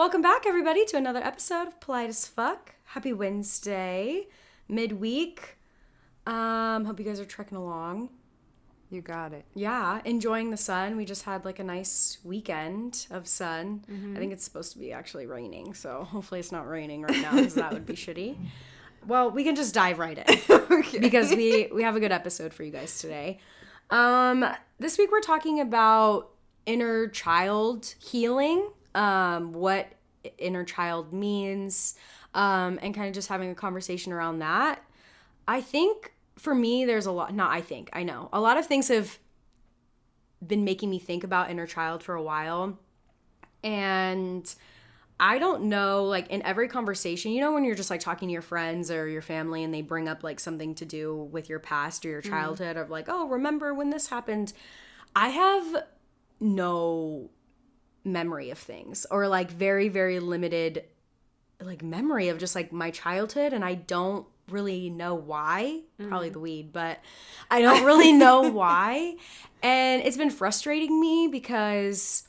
Welcome back, everybody, to another episode of Polite as Fuck. Happy Wednesday, midweek. Hope you guys are trekking along. You got it. Yeah, enjoying the sun. We just had like a nice weekend of sun. Mm-hmm. I think it's supposed to be actually raining, so hopefully it's not raining right now because that would be shitty. Well, we can just dive right in Okay. because we have a good episode for you guys today. This week we're talking about inner child healing, what inner child means, and kind of just having a conversation around that. I think for me, there's a lot, I know. A lot of things have been making me think about inner child for a while. And I don't know, like in every conversation, you know, when you're just like talking to your friends or your family and they bring up like something to do with your past or your childhood of like, oh, remember when this happened? I have no memory of things or like very, very limited like memory of just like my childhood. And I don't really know why. Probably the weed, but I don't really know why. And it's been frustrating me because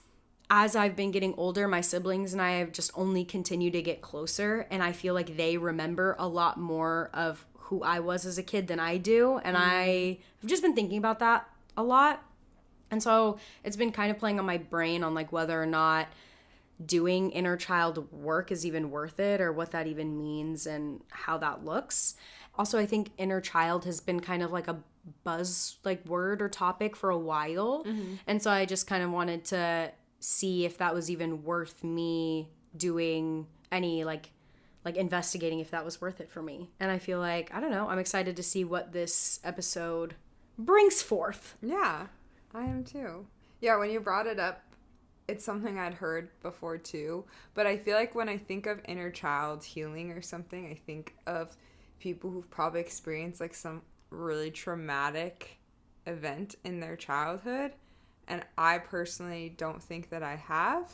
as I've been getting older, my siblings and I have just only continued to get closer, and I feel like they remember a lot more of who I was as a kid than I do, and I have just been thinking about that a lot. And so it's been kind of playing on my brain on like whether or not doing inner child work is even worth it or what that even means and how that looks. Also, I think inner child has been kind of like a buzz like word or topic for a while. And so I just kind of wanted to see if that was even worth me doing any like investigating if that was worth it for me. And I feel like, I don't know, I'm excited to see what this episode brings forth. Yeah, I am too. Yeah, when you brought it up, it's something I'd heard before too. But I feel like when I think of inner child healing or something, I think of people who've probably experienced like some really traumatic event in their childhood. And I personally don't think that I have.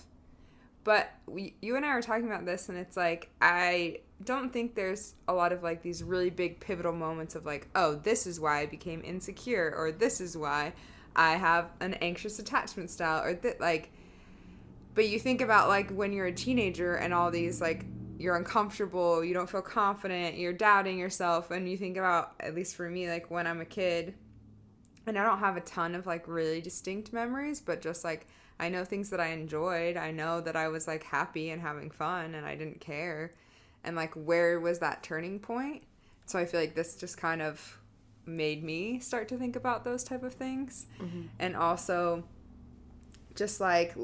But you and I were talking about this, and it's like, I don't think there's a lot of like these really big pivotal moments of like, oh, this is why I became insecure, or this is why I have an anxious attachment style, or like, but you think about like when you're a teenager and all these like, you're uncomfortable, you don't feel confident, you're doubting yourself, and you think about, at least for me, like when I'm a kid, and I don't have a ton of like really distinct memories, but just like I know things that I enjoyed. I know that I was like happy and having fun and I didn't care. And like, where was that turning point? So I feel like this just kind of made me start to think about those type of things. And also just like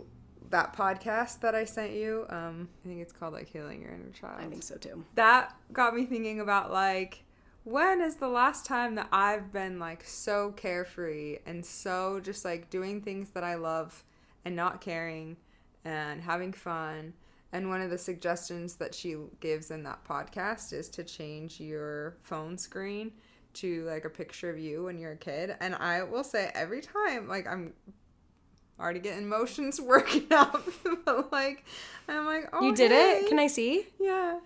that podcast that I sent you, I think it's called like Healing Your Inner Child. I think so too. That got me thinking about like, when is the last time that I've been like so carefree and so just like doing things that I love and not caring and having fun? And one of the suggestions that she gives in that podcast is to change your phone screen to like a picture of you when you're a kid. And I will say every time, like, I'm already getting emotions working up, but like, I'm like, oh, you did hey. it? Can I see? Yeah.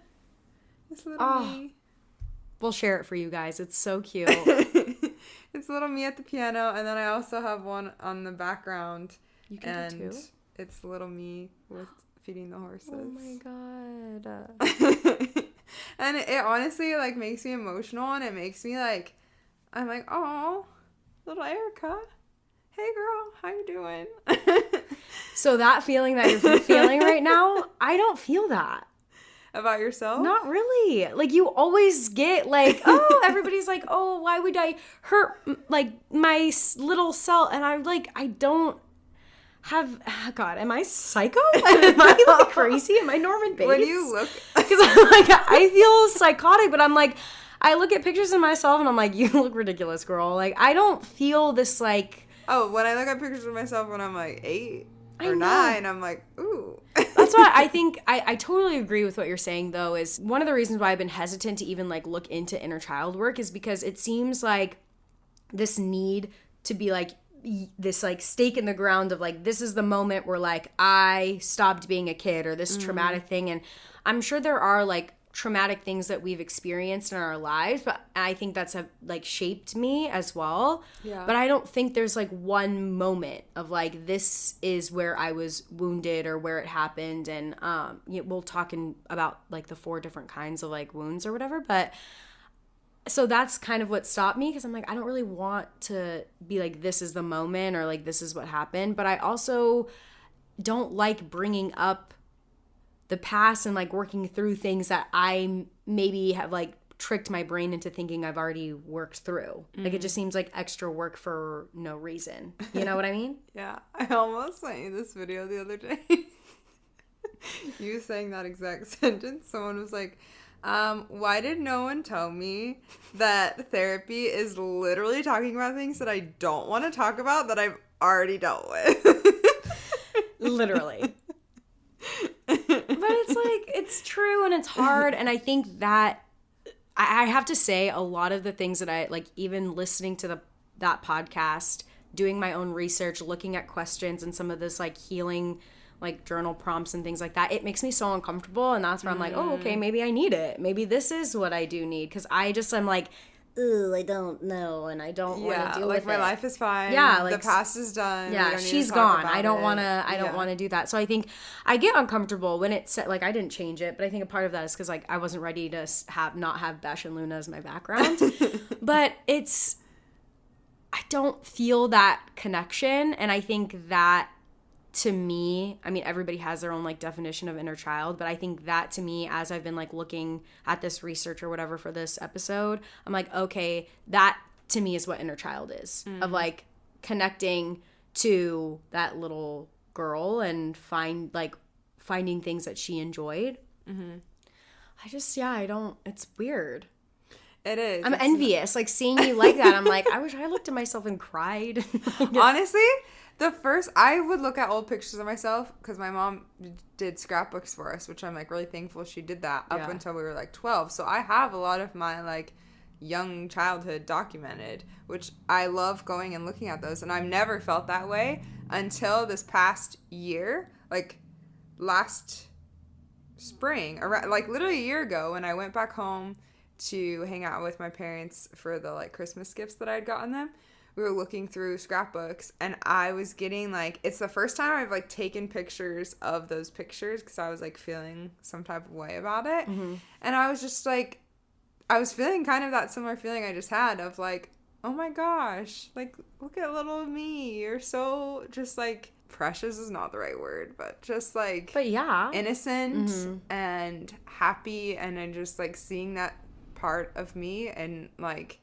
It's little me. We'll share it for you guys. It's so cute. It's little me at the piano, and then I also have one on the background. You can do too? It's little me with feeding the horses. Oh my god. And it honestly like makes me emotional, and it makes me like, I'm like, oh, little Erica. Hey girl, how you doing? So that feeling that you're feeling right now, I don't feel that. About yourself? Not really. Like, you always get like, oh, everybody's like, oh, why would I hurt like my little self? And I'm like, I don't have, God, am I psycho? Am I like crazy? Am I Norman Bates? When you look, because I'm like, I feel psychotic, but I'm like, I look at pictures of myself and I'm like, you look ridiculous, girl. Like, I don't feel this like. Oh, when I look at pictures of myself when I'm like 8 or 9, I'm like, ooh. That's why I think I totally agree with what you're saying, though, is one of the reasons why I've been hesitant to even like look into inner child work is because it seems like this need to be like this like stake in the ground of like, this is the moment where like I stopped being a kid or this traumatic thing. And I'm sure there are like traumatic things that we've experienced in our lives, but I think that's like shaped me as well. Yeah. But I don't think there's like one moment of like, this is where I was wounded or where it happened. And we'll talk about like the 4 different kinds of like wounds or whatever. But so that's kind of what stopped me, because I'm like, I don't really want to be like, this is the moment or like, this is what happened. But I also don't like bringing up the past and like working through things that I maybe have like tricked my brain into thinking I've already worked through. Like, it just seems like extra work for no reason. You know what I mean? Yeah. I almost sent you this video the other day. You saying that exact sentence. Someone was like, why did no one tell me that therapy is literally talking about things that I don't want to talk about that I've already dealt with? Literally. But it's like, it's true and it's hard. And I think that I have to say, a lot of the things that I like, even listening to that podcast, doing my own research, looking at questions and some of this like healing, like journal prompts and things like that, it makes me so uncomfortable. And that's where I'm like, oh, okay, maybe I need it. Maybe this is what I do need. Because I'm like, ooh, I don't know, and I don't want to deal with it. Like my life is fine. Yeah, like the past is done. Yeah, she's gone. I don't want to. I don't want to do that. So I think I get uncomfortable when it's like, I didn't change it, but I think a part of that is because like I wasn't ready to not have Besh and Luna as my background. But I don't feel that connection, and I think that, to me, I mean, everybody has their own like definition of inner child, but I think that, to me, as I've been like looking at this research or whatever for this episode, I'm like, okay, that to me is what inner child is, of like connecting to that little girl and finding things that she enjoyed. It's weird. It is. I'm envious, like seeing you like that. I'm like, I wish I looked at myself and cried. Honestly, I would look at old pictures of myself, because my mom did scrapbooks for us, which I'm like really thankful she did that up until we were like 12. So I have a lot of my like young childhood documented, which I love going and looking at those. And I've never felt that way until this past year, like last spring, around, like literally a year ago, when I went back home to hang out with my parents for the like Christmas gifts that I'd gotten them. We were looking through scrapbooks, and I was getting like, it's the first time I've like taken pictures of those pictures, because I was like feeling some type of way about it. And I was just like, I was feeling kind of that similar feeling I just had of like, oh my gosh, like look at little me, you're so just like, precious is not the right word, but just like, but yeah, innocent and happy, and then just like seeing that part of me and like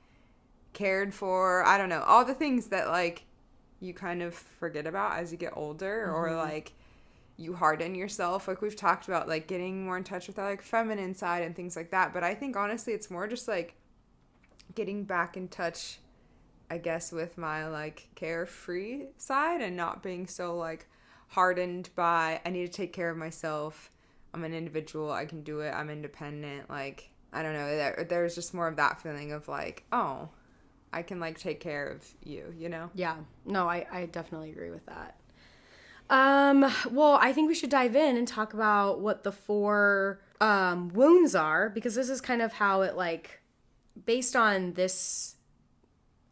cared for, I don't know, all the things that like you kind of forget about as you get older, or like you harden yourself, like we've talked about, like getting more in touch with that like feminine side and things like that. But I think honestly it's more just like getting back in touch, I guess, with my like carefree side, and not being so like hardened by, I need to take care of myself, I'm an individual, I can do it, I'm independent. Like, I don't know, there's just more of that feeling of like, oh, I can like take care of you, you know? Yeah. No, I definitely agree with that. Well, I think we should dive in and talk about what the 4 wounds are, because this is kind of how it like, based on this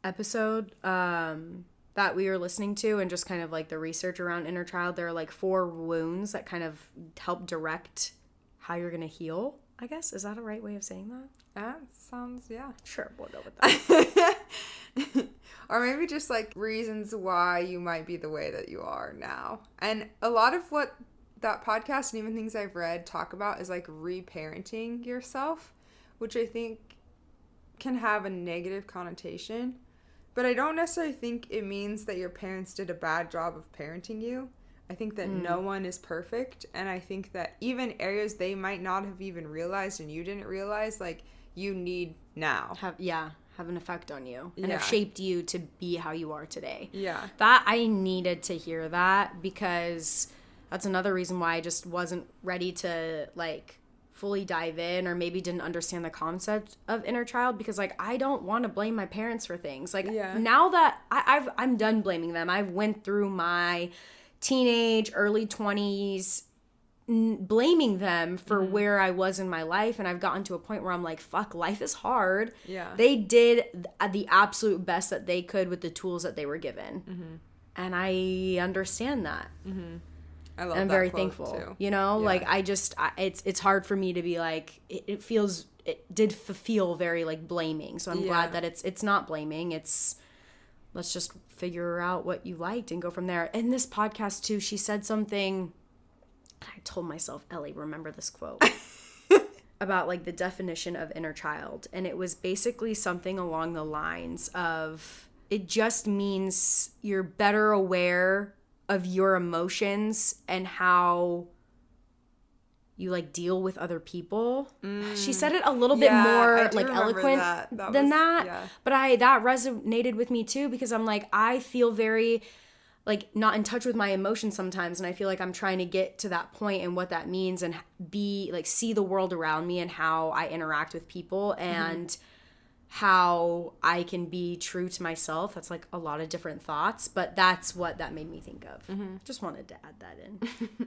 episode that we were listening to, and just kind of like the research around inner child, there are like 4 wounds that kind of help direct how you're gonna heal, I guess. Is that a right way of saying that? That sounds, yeah. Sure, we'll go with that. Or maybe just like reasons why you might be the way that you are now. And a lot of what that podcast and even things I've read talk about is like reparenting yourself, which I think can have a negative connotation. But I don't necessarily think it means that your parents did a bad job of parenting you. I think that no one is perfect. And I think that even areas they might not have even realized and you didn't realize, like, you need now. Have an effect on you and have shaped you to be how you are today. Yeah. That, I needed to hear that, because that's another reason why I just wasn't ready to like fully dive in, or maybe didn't understand the concept of inner child, because like I don't want to blame my parents for things. Like now that I'm done blaming them. I've went through my teenage, early 20s blaming them for where I was in my life, and I've gotten to a point where I'm like, fuck, life is hard. Yeah. They did the absolute best that they could with the tools that they were given. And I understand that. I love I'm that very quote thankful. too. You know, Yeah. like it's hard for me to be like, it did feel very like blaming. So I'm glad that it's not blaming. It's, let's just figure out what you liked and go from there. In this podcast too, she said something, I told myself, Ellie, remember this quote about like the definition of inner child. And it was basically something along the lines of, it just means you're better aware of your emotions and how you like deal with other people. She said it a little bit more like eloquent than that. Yeah. But that resonated with me too, because I'm like, I feel very like not in touch with my emotions sometimes, and I feel like I'm trying to get to that point and what that means, and be like, see the world around me and how I interact with people, and how I can be true to myself. That's like a lot of different thoughts, but that's what that made me think of. Just wanted to add that in.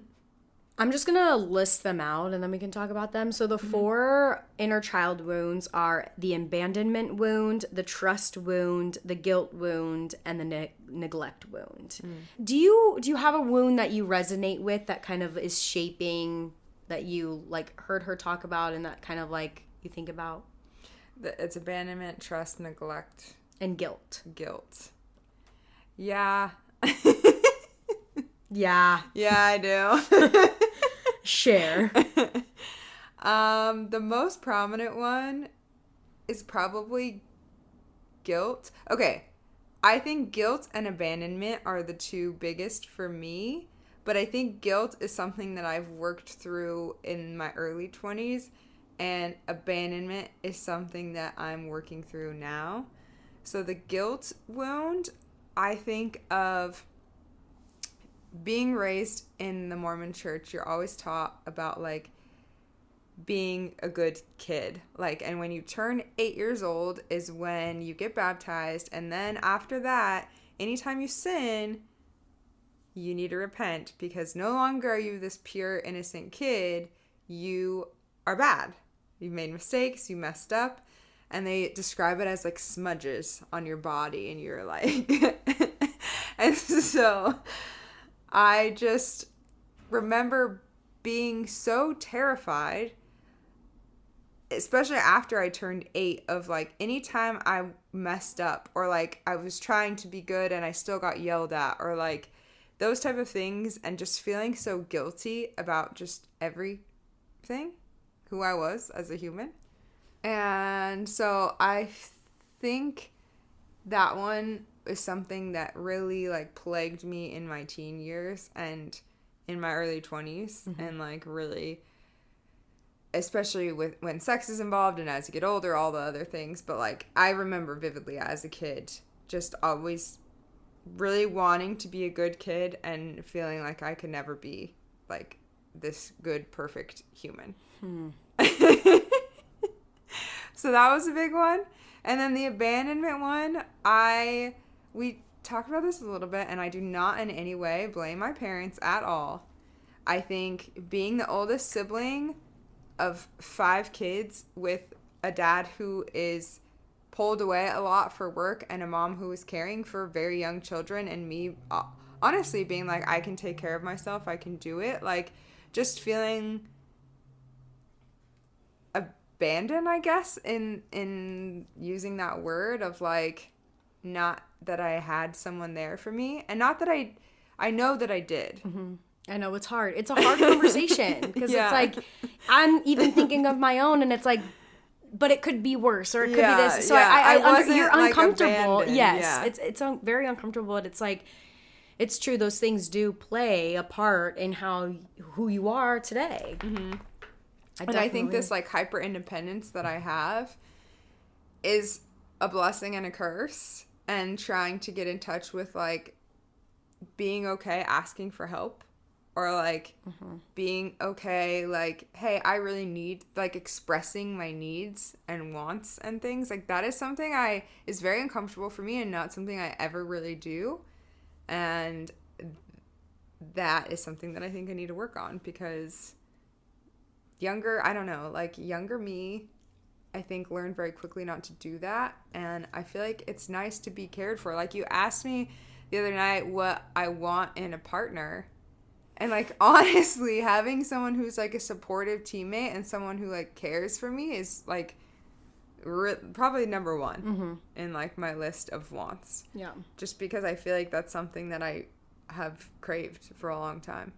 I'm just going to list them out and then we can talk about them. So the 4 inner child wounds are the abandonment wound, the trust wound, the guilt wound, and the neglect wound. Do you have a wound that you resonate with that kind of is shaping, that you like heard her talk about and that kind of like you think about? It's abandonment, trust, neglect, And guilt. Yeah. Yeah. Yeah, I do. Share. The most prominent one is probably guilt. Okay. I think guilt and abandonment are the 2 biggest for me, but I think guilt is something that I've worked through in my early 20s, and abandonment is something that I'm working through now. So the guilt wound, I think of being raised in the Mormon church. You're always taught about like being a good kid, like, and when you turn 8 years old is when you get baptized, and then after that, anytime you sin, you need to repent, because no longer are you this pure innocent kid, you are bad, you've made mistakes, you messed up. And they describe it as like smudges on your body, and you're like and so I just remember being so terrified, especially after I turned 8, of like anytime I messed up, or like I was trying to be good and I still got yelled at, or like those type of things, and just feeling so guilty about just everything, who I was as a human. And so I think that one is something that really like plagued me in my teen years and in my early 20s, and like really, especially with when sex is involved and as you get older, all the other things. But like I remember vividly as a kid just always really wanting to be a good kid and feeling like I could never be like this good, perfect human. So that was a big one. And then the abandonment one, we talked about this a little bit, and I do not in any way blame my parents at all. I think being the oldest sibling of 5 kids with a dad who is pulled away a lot for work, and a mom who is caring for very young children, and me honestly being like, I can take care of myself, I can do it, like just feeling abandoned, I guess, in using that word, of like, not that I had someone there for me, and not that I know that I did. I know it's hard. It's a hard conversation, because it's like, I'm even thinking of my own, and it's like, but it could be worse, or it could be this. So I wasn't, you're like uncomfortable. Abandoned. Yes, it's very uncomfortable. And it's like, it's true. Those things do play a part in who you are today. I think this like hyper independence that I have is a blessing and a curse, and trying to get in touch with like being okay asking for help, or like being okay like, hey, I really need, like expressing my needs and wants and things like that is something is very uncomfortable for me, and not something I ever really do. And that is something that I think I need to work on, because younger me, I think, learned very quickly not to do that. And I feel like it's nice to be cared for. Like, you asked me the other night what I want in a partner. And, like, honestly, having someone who's, like, a supportive teammate and someone who, like, cares for me is, like, probably number one in, like, my list of wants. Yeah. Just because I feel like that's something that I have craved for a long time.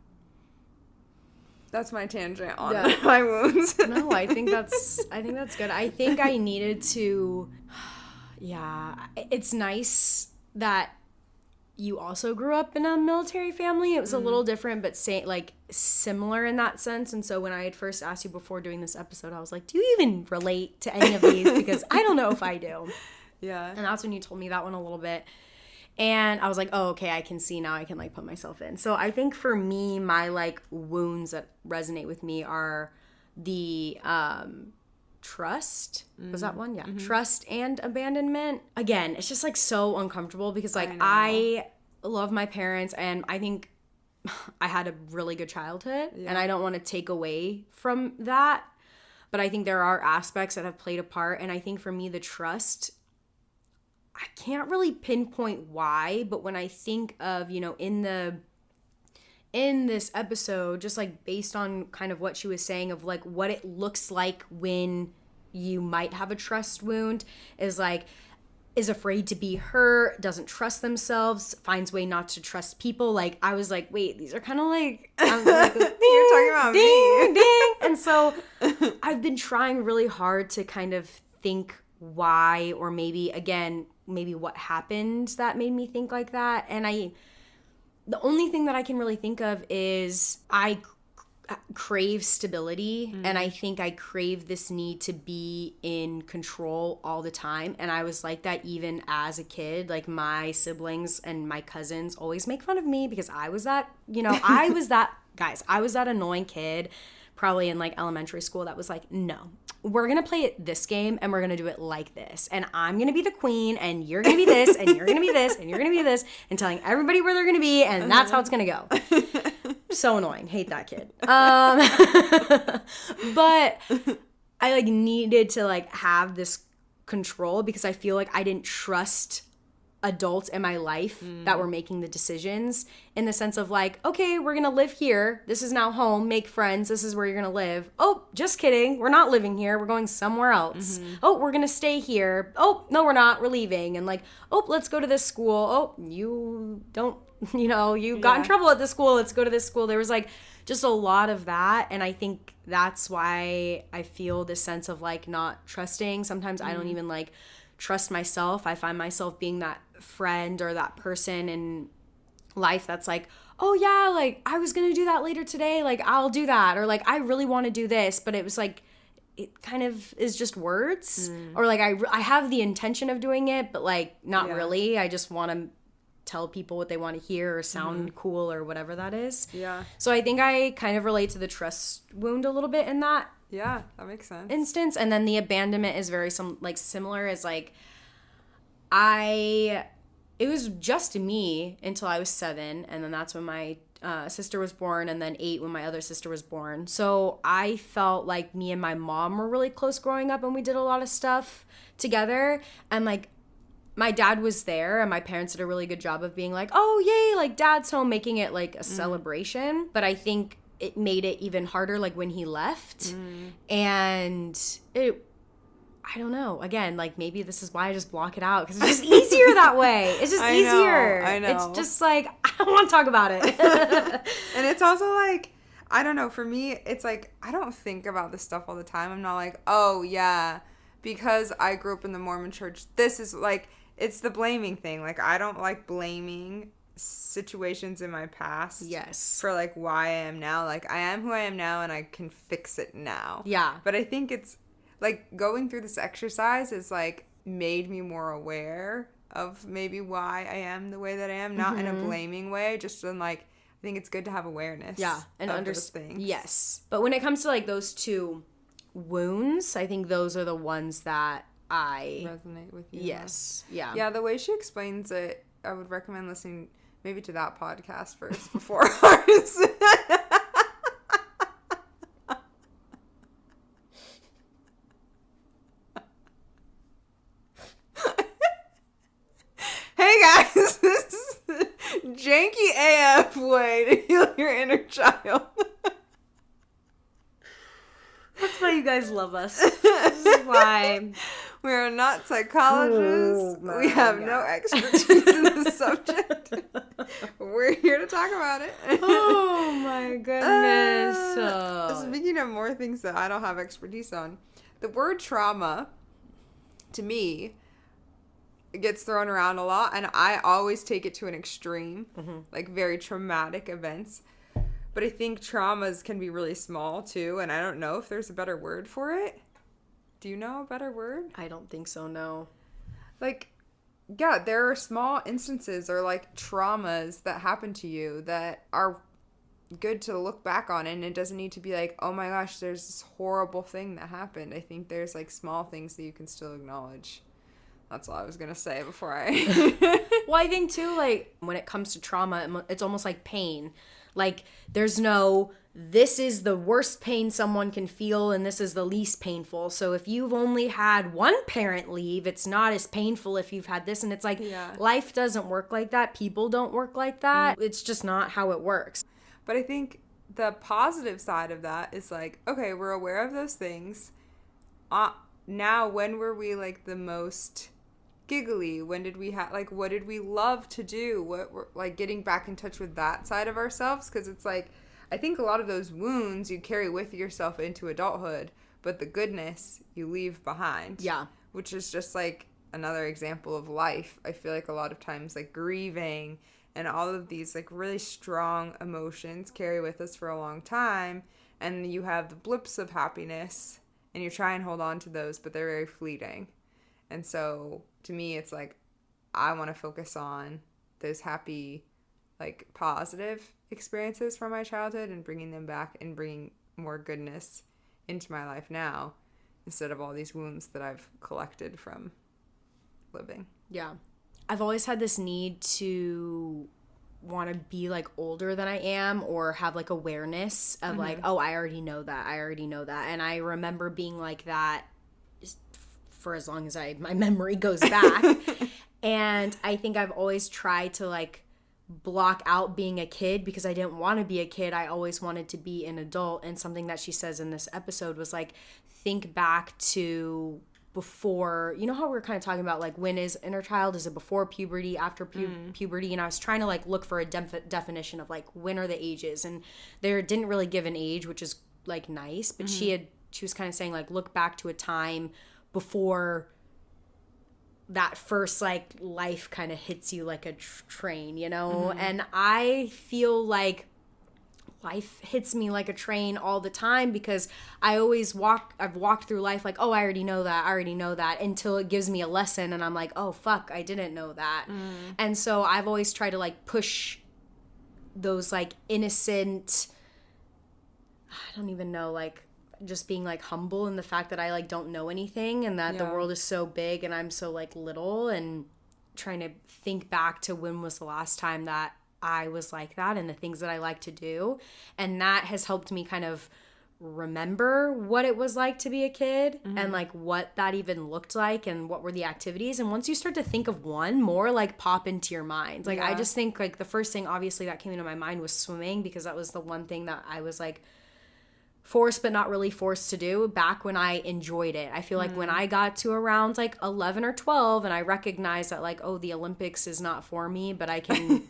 That's my tangent on my wounds. No, I think that's good. I think I needed to, it's nice that you also grew up in a military family. It was a little different, but similar in that sense. And so when I had first asked you before doing this episode, I was like, do you even relate to any of these? Because I don't know if I do. Yeah. And that's when you told me that one a little bit. And I was like, oh, okay, I can see now. I can, like, put myself in. So I think for me, my, like, wounds that resonate with me are the trust. Was that one? Yeah. Trust and abandonment. Again, it's just, like, so uncomfortable because, like, I love my parents, and I think I had a really good childhood, and I don't want to take away from that. But I think there are aspects that have played a part. And I think for me, the trust, I can't really pinpoint why, but when I think of, you know, in this episode, just like based on kind of what she was saying of like what it looks like when you might have a trust wound, is like, is afraid to be hurt, doesn't trust themselves, finds way not to trust people. Like, I was like, wait, these are kind of like, I'm like, ding, you're talking about ding, me. ding. And so I've been trying really hard to kind of think why, or maybe what happened that made me think like that. And the only thing that I can really think of is I crave stability, and I think I crave this need to be in control all the time. And I was like that even as a kid. Like, my siblings and my cousins always make fun of me because I was that, you know, I was that annoying kid probably in like elementary school that was like, no, we're gonna play this game and we're gonna do it like this, and I'm gonna be the queen, and you're gonna be this, and you're gonna be this, and you're gonna be this, and telling everybody where they're gonna be, and that's how it's gonna go. So annoying. Hate that kid. But I like needed to like have this control because I feel like I didn't trust adults in my life that were making the decisions, in the sense of like, okay, we're gonna live here, this is now home, make friends, this is where you're gonna live. Oh, just kidding, we're not living here, we're going somewhere else. Oh, we're gonna stay here. Oh, no, we're not, we're leaving. And like, oh, let's go to this school. Oh, you don't, you know, you got in trouble at this school, let's go to this school. There was like just a lot of that, and I think that's why I feel this sense of like not trusting. Sometimes I don't even like trust myself. I find myself being that friend or that person in life that's like, oh yeah, like I was gonna do that later today, like I'll do that, or like I really want to do this, but it was like, it kind of is just words, or like I have the intention of doing it, but like not really. I just want to tell people what they want to hear or sound cool or whatever that is. Yeah. So I think I kind of relate to the trust wound a little bit in that. Yeah, that makes sense. Instance. And then the abandonment is very similar, as like it was just me until I was 7, and then that's when my sister was born, and then 8 when my other sister was born. So I felt like me and my mom were really close growing up, and we did a lot of stuff together, and like my dad was there, and my parents did a really good job of being like, oh yay, like dad's home, making it like a celebration. But I think it made it even harder like when he left, and I don't know, again, like maybe this is why I just block it out, because it's just easier that way. It's just easier. I know. It's just like, I don't want to talk about it. And it's also like, I don't know, for me, it's like, I don't think about this stuff all the time. I'm not like, oh yeah, because I grew up in the Mormon church, this is like, it's the blaming thing. Like, I don't like blaming situations in my past. Yes. For like why I am now. Like, I am who I am now, and I can fix it now. Yeah. But I think it's like going through this exercise is like made me more aware of maybe why I am the way that I am, not in a blaming way, just in like, I think it's good to have awareness. Yeah, and understand. Yes, but when it comes to like those two wounds, I think those are the ones that I resonate with you. Yes, yeah. Yeah, the way she explains it, I would recommend listening maybe to that podcast first before ours. Hey guys, this is the janky AF way to heal your inner child. That's why you guys love us. This is why. We are not psychologists. Oh, we have no God. expertise in the subject. We're here to talk about it. Oh my goodness. Speaking of more things that I don't have expertise on, the word trauma, to me, it gets thrown around a lot, and I always take it to an extreme, like very traumatic events. But I think traumas can be really small too, and I don't know if there's a better word for it. Do you know a better word? I don't think so, no. Like, yeah, there are small instances or like traumas that happen to you that are good to look back on, and it doesn't need to be like, oh my gosh, there's this horrible thing that happened. I think there's like small things that you can still acknowledge. That's all I was going to say before I... Well, I think too, like, when it comes to trauma, it's almost like pain. Like, there's no, this is the worst pain someone can feel and this is the least painful. So if you've only had one parent leave, it's not as painful if you've had this. And it's like, life doesn't work like that. People don't work like that. It's just not how it works. But I think the positive side of that is like, okay, we're aware of those things. Now, when were we like the most giggly? When did we have, like, what did we love to do? What were, like, getting back in touch with that side of ourselves? Because it's like, I think a lot of those wounds you carry with yourself into adulthood, but the goodness you leave behind. Yeah. Which is just like another example of life. I feel like a lot of times, like, grieving and all of these like really strong emotions carry with us for a long time, and you have the blips of happiness and you try and hold on to those, but they're very fleeting. And so to me, it's like, I want to focus on those happy, like, positive experiences from my childhood and bringing them back and bringing more goodness into my life now, instead of all these wounds that I've collected from living. Yeah. I've always had this need to want to be like older than I am, or have like awareness of like, oh, I already know that. And I remember being like that for as long as my memory goes back. And I think I've always tried to like block out being a kid because I didn't want to be a kid. I always wanted to be an adult. And something that she says in this episode was like, think back to before, you know how we're kind of talking about like, when is inner child? Is it before puberty, after puberty? And I was trying to like look for a definition of like, when are the ages? And there didn't really give an age, which is like nice, but she was kind of saying like, look back to a time before that first like life kind of hits you like a train, you know? And I feel like life hits me like a train all the time because I've walked through life like, oh, I already know that, until it gives me a lesson and I'm like, oh, fuck, I didn't know that. And so I've always tried to like push those like innocent, I don't even know, like just being like humble in the fact that I like don't know anything and that the world is so big and I'm so like little, and trying to think back to when was the last time that I was like that and the things that I like to do. And that has helped me kind of remember what it was like to be a kid and like what that even looked like and what were the activities. And once you start to think of one, more like pop into your mind. Like I just think like the first thing obviously that came into my mind was swimming, because that was the one thing that I was like forced but not really forced to do back when I enjoyed it. I feel like when I got to around like 11 or 12 and I recognized that like, oh, the Olympics is not for me, but I can,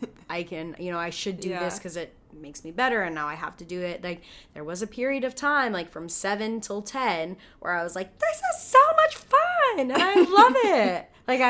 you know, I should do this because it makes me better and now I have to do it. Like there was a period of time like from 7 till 10 where I was like, this is so much fun and I love it. Like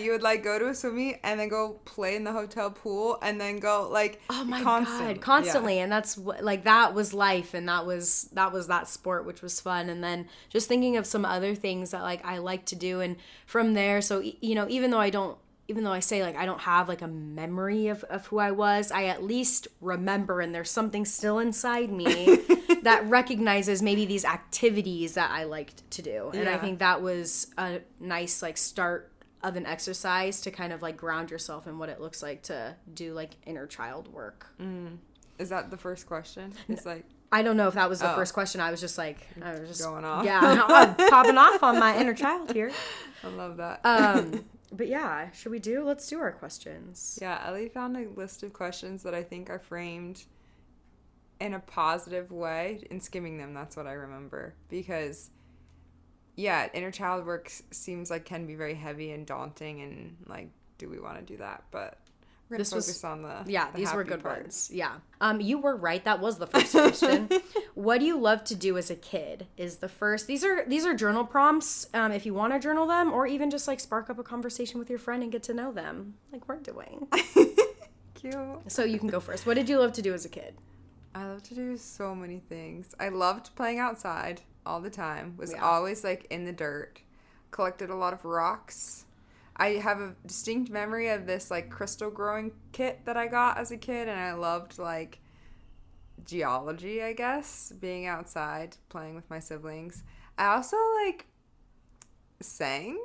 you would like go to a swim meet and then go play in the hotel pool and then go like, oh my God, constantly. And that's like, that was life. And that was that sport, which was fun. And then just thinking of some other things that like I like to do. And from there, so, you know, even though I say like I don't have like a memory of who I was, I at least remember, and there's something still inside me that recognizes maybe these activities that I liked to do. And I think that was a nice like start of an exercise to kind of like ground yourself in what it looks like to do like inner child work. Is that the first question? It's like, I don't know if that was the first question. I was just going off. Yeah, I'm popping off on my inner child here. I love that. But yeah, let's do our questions. Yeah, Ellie found a list of questions that I think are framed in a positive way. In skimming them, that's what I remember. Because, yeah, inner child work seems like can be very heavy and daunting, and like, do we want to do that? But we're going to focus on these were good parts. ones. Yeah. You were right. That was the first question. What do you love to do as a kid is the first. These are journal prompts if you want to journal them, or even just like spark up a conversation with your friend and get to know them like we're doing. Cute. So you can go first. What did you love to do as a kid? I love to do so many things. I loved playing outside all the time. Was always like in the dirt. Collected a lot of rocks. I have a distinct memory of this like crystal growing kit that I got as a kid, and I loved like geology, I guess, being outside playing with my siblings. I also like sang.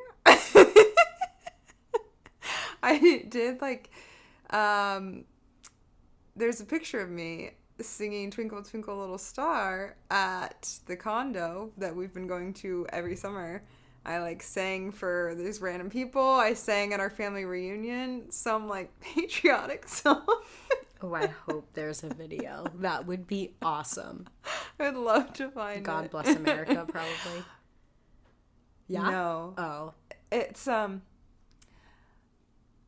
I did like there's a picture of me singing Twinkle Twinkle Little Star at the condo that we've been going to every summer. I like sang for these random people. I sang at our family reunion some like patriotic song. Oh, I hope there's a video. That would be awesome. I'd love to find God bless America, probably. Yeah? No. Oh. It's on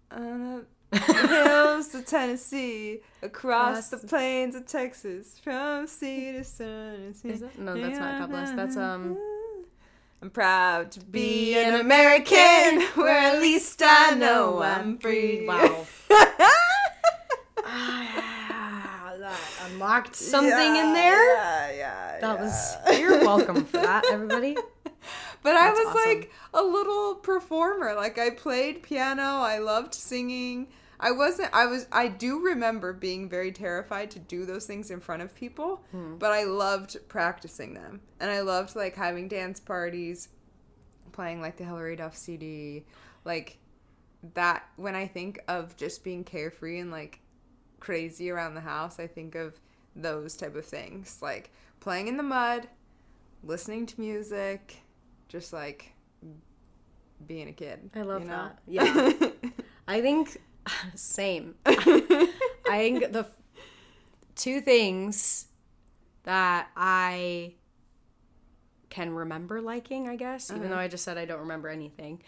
the hills of Tennessee, across the plains of Texas, from sea to sun. Is it? No, that's not God bless. That's I'm proud to be an American, where at least I know I'm free. Wow. That unlocked something in there. Yeah. You're welcome for that, everybody. But That's I was awesome. like a little performer. Like I played piano. I loved singing. I do remember being very terrified to do those things in front of people, but I loved practicing them. And I loved like having dance parties, playing like the Hilary Duff CD, like that. When I think of just being carefree and like crazy around the house, I think of those type of things, like playing in the mud, listening to music, just like being a kid. I love you know? that. Yeah. I think same. I think the two things that I can remember liking, I guess, even though I just said I don't remember anything,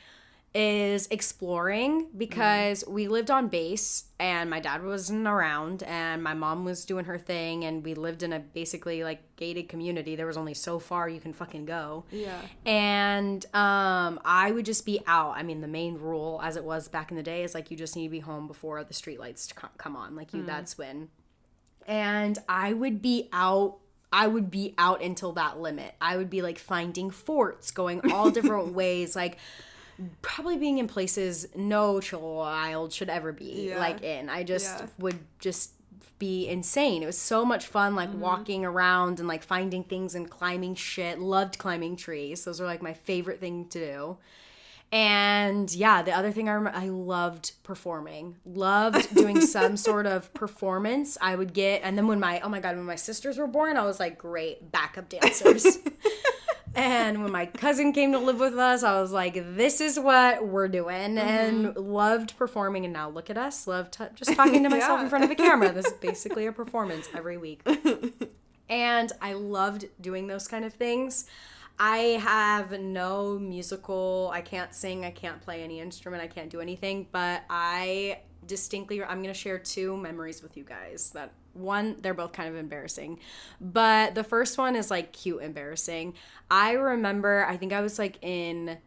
is exploring, because we lived on base and my dad wasn't around and my mom was doing her thing, and we lived in a basically like gated community. There was only so far you can fucking go. Yeah. And I would just be out. I mean, the main rule, as it was back in the day, is like you just need to be home before the streetlights come on. Like that's when. And I would be out until that limit. I would be like finding forts, going all different ways, like probably being in places no child should ever be like in. I just would just be insane. It was so much fun, like walking around and like finding things and climbing shit. Loved climbing trees. Those were like my favorite thing to do. And yeah, the other thing I remember, I loved performing. Loved doing some sort of performance. I would get, and then when my sisters were born, I was like, great, backup dancers. And when my cousin came to live with us, I was like, this is what we're doing. And loved performing. And now look at us. Love just talking to myself in front of a camera. This is basically a performance every week. And I loved doing those kind of things. I have no musical, I can't sing, I can't play any instrument, I can't do anything, but I'm going to share two memories with you guys. That one, they're both kind of embarrassing, but the first one is like cute embarrassing. I remember, I think I was like in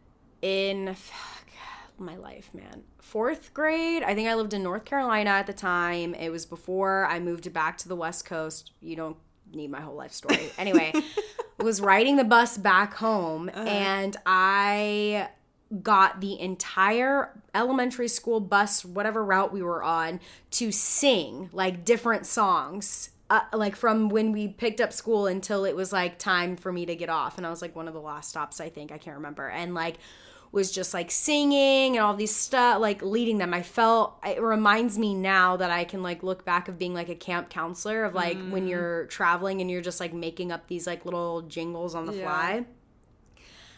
my life, man. 4th grade. I think I lived in North Carolina at the time. It was before I moved back to the West Coast. You don't need my whole life story. Anyway, was riding the bus back home, and I got the entire elementary school bus, whatever route we were on, to sing like different songs like from when we picked up school until it was like time for me to get off, and I was like one of the last stops, I think, I can't remember, and like was just like singing and all these stuff, like leading them. I felt, it reminds me now that I can like look back of being like a camp counselor of like when you're traveling and you're just like making up these like little jingles on the fly.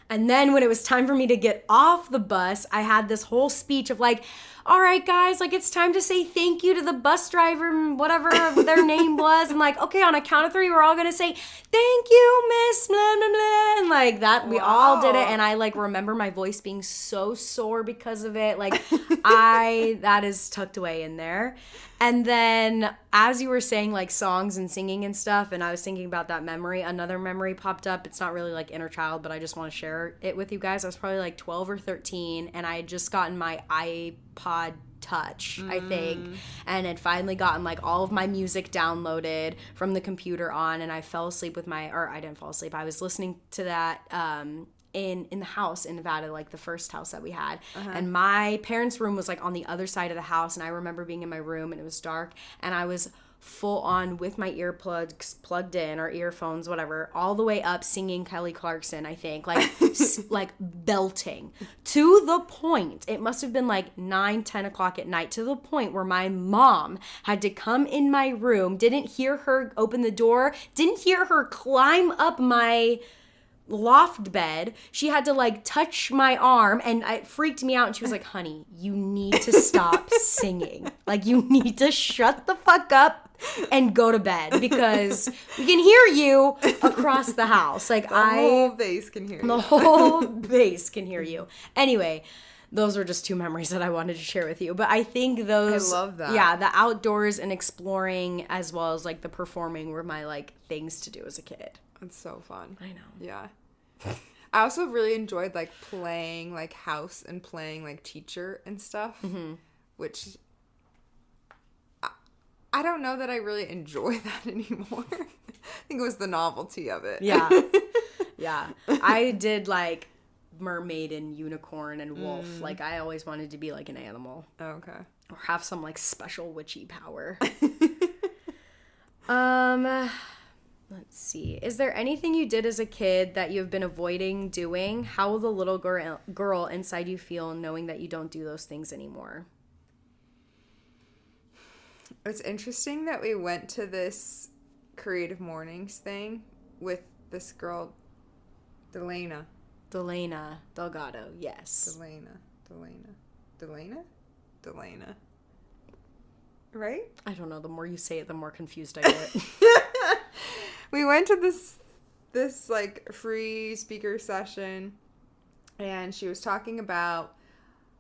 And then when it was time for me to get off the bus, I had this whole speech of like, all right, guys, like it's time to say thank you to the bus driver and whatever their name was. And like, okay, on a count of 3, we're all going to say, thank you, Miss blah, blah, blah. And like that, we all did it. And I like remember my voice being so sore because of it. Like that is tucked away in there. And then as you were saying like songs and singing and stuff, and I was thinking about that memory, another memory popped up. It's not really like inner child, but I just want to share it with you guys. I was probably like 12 or 13, and I had just gotten my iPod Touch, I think, and had finally gotten like all of my music downloaded from the computer on, and I fell asleep I didn't fall asleep. I was listening to that in the house in Nevada, like the first house that we had. And my parents' room was like on the other side of the house, and I remember being in my room and it was dark, and I was full on with my earplugs plugged in, or earphones, whatever, all the way up singing Kelly Clarkson, I think, like like belting, to the point, it must have been like 9-10 o'clock at night, to the point where my mom had to come in my room, didn't hear her open the door, didn't hear her climb up my loft bed. She had to like touch my arm, and it freaked me out, and she was like, honey, you need to stop singing, like you need to shut the fuck up and go to bed, because we can hear you across the house. Like the whole base can hear you. The whole base can hear you. Anyway, those were just 2 memories that I wanted to share with you. But I think those, I love that. Yeah, the outdoors and exploring as well as like the performing were my like things to do as a kid. It's so fun. I know. Yeah. I also really enjoyed like playing like house and playing like teacher and stuff, which I don't know that I really enjoy that anymore. I think it was the novelty of it. Yeah. Yeah. I did like mermaid and unicorn and wolf. Like I always wanted to be like an animal. Oh, okay. Or have some like special witchy power. Let's see. Is there anything you did as a kid that you've been avoiding doing? How will the little girl inside you feel knowing that you don't do those things anymore? It's interesting that we went to this creative mornings thing with this girl, Delana Delgado, yes. Delana. Right? I don't know. The more you say it, the more confused I get. We went to this like free speaker session, and she was talking about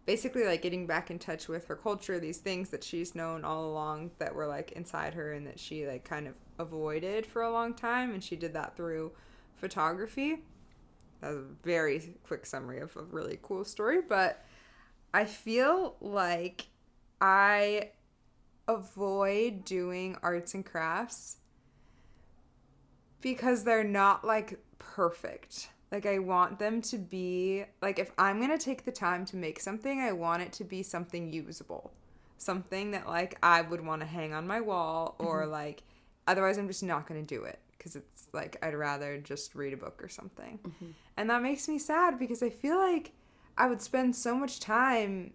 basically like getting back in touch with her culture, these things that she's known all along that were like inside her and that she like kind of avoided for a long time, and she did that through photography. That was a very quick summary of a really cool story, but I feel like I avoid doing arts and crafts because they're not like perfect. Like I want them to be like, if I'm going to take the time to make something, I want it to be something usable. Something that like I would want to hang on my wall, or like otherwise I'm just not going to do it because it's like I'd rather just read a book or something. And that makes me sad because I feel like I would spend so much time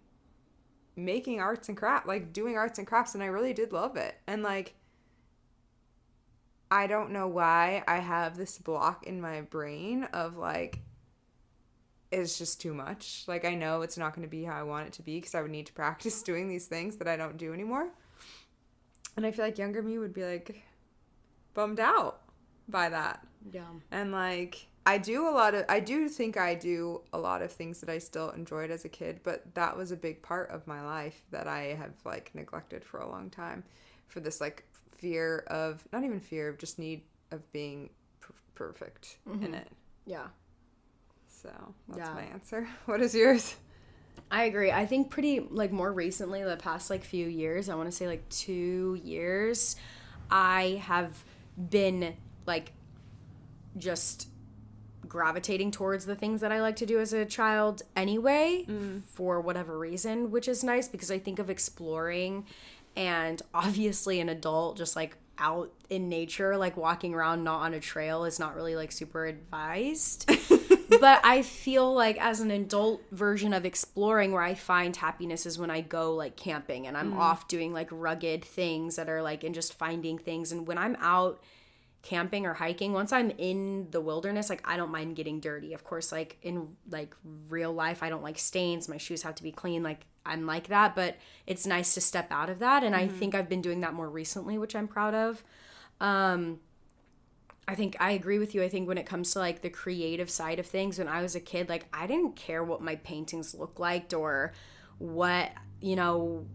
making arts and crafts, like doing arts and crafts, and I really did love it. And like I don't know why I have this block in my brain of like, it's just too much. Like I know it's not going to be how I want it to be because I would need to practice doing these things that I don't do anymore. And I feel like younger me would be like bummed out by that. Yeah. And like I do think I do a lot of things that I still enjoyed as a kid, but that was a big part of my life that I have like neglected for a long time for this like just need of being perfect in it. Yeah. So that's my answer. What is yours? I agree. I think pretty like more recently, the past like few years, I want to say like 2 years, I have been like just gravitating towards the things that I like to do as a child anyway, for whatever reason, which is nice because I think of exploring, and obviously an adult just like out in nature, like walking around not on a trail is not really like super advised. But I feel like as an adult version of exploring, where I find happiness is when I go like camping and I'm off doing like rugged things that are like, and just finding things. And when I'm out camping or hiking, once I'm in the wilderness, like I don't mind getting dirty. Of course, like in like real life, I don't like stains. My shoes have to be clean. Like I'm like that, but it's nice to step out of that. And I think I've been doing that more recently, which I'm proud of. I think I agree with you. I think when it comes to like the creative side of things, when I was a kid, like I didn't care what my paintings looked like or what, you know,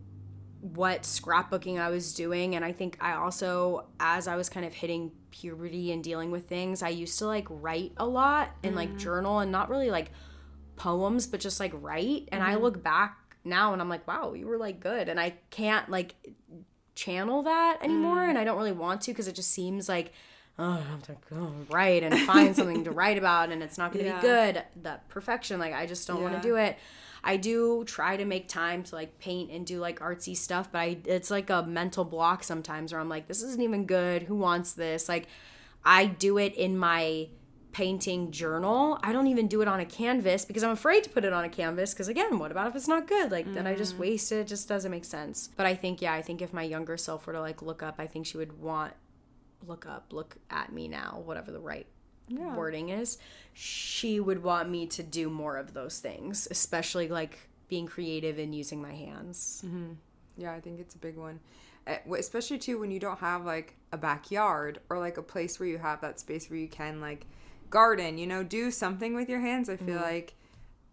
what scrapbooking I was doing. And I think I also, as I was kind of hitting puberty and dealing with things, I used to like write a lot and like journal, and not really like poems, but just like write. And I look back now and I'm like, wow, you were like good. And I can't like channel that anymore. And I don't really want to, because it just seems like, oh, I have to go write and find something to write about, and it's not going to be good. That perfection, like I just don't want to do it. I do try to make time to like paint and do like artsy stuff, but it's like a mental block sometimes where I'm like, this isn't even good. Who wants this? Like I do it in my painting journal. I don't even do it on a canvas because I'm afraid to put it on a canvas, because again, what about if it's not good? Like then I just waste it. It just doesn't make sense. But I think if my younger self were to like look up, I think she would look at me now, whatever the right wording is, she would want me to do more of those things, especially like being creative and using my hands. Yeah, I think it's a big one, especially too when you don't have like a backyard or like a place where you have that space where you can like garden, you know, do something with your hands. I feel like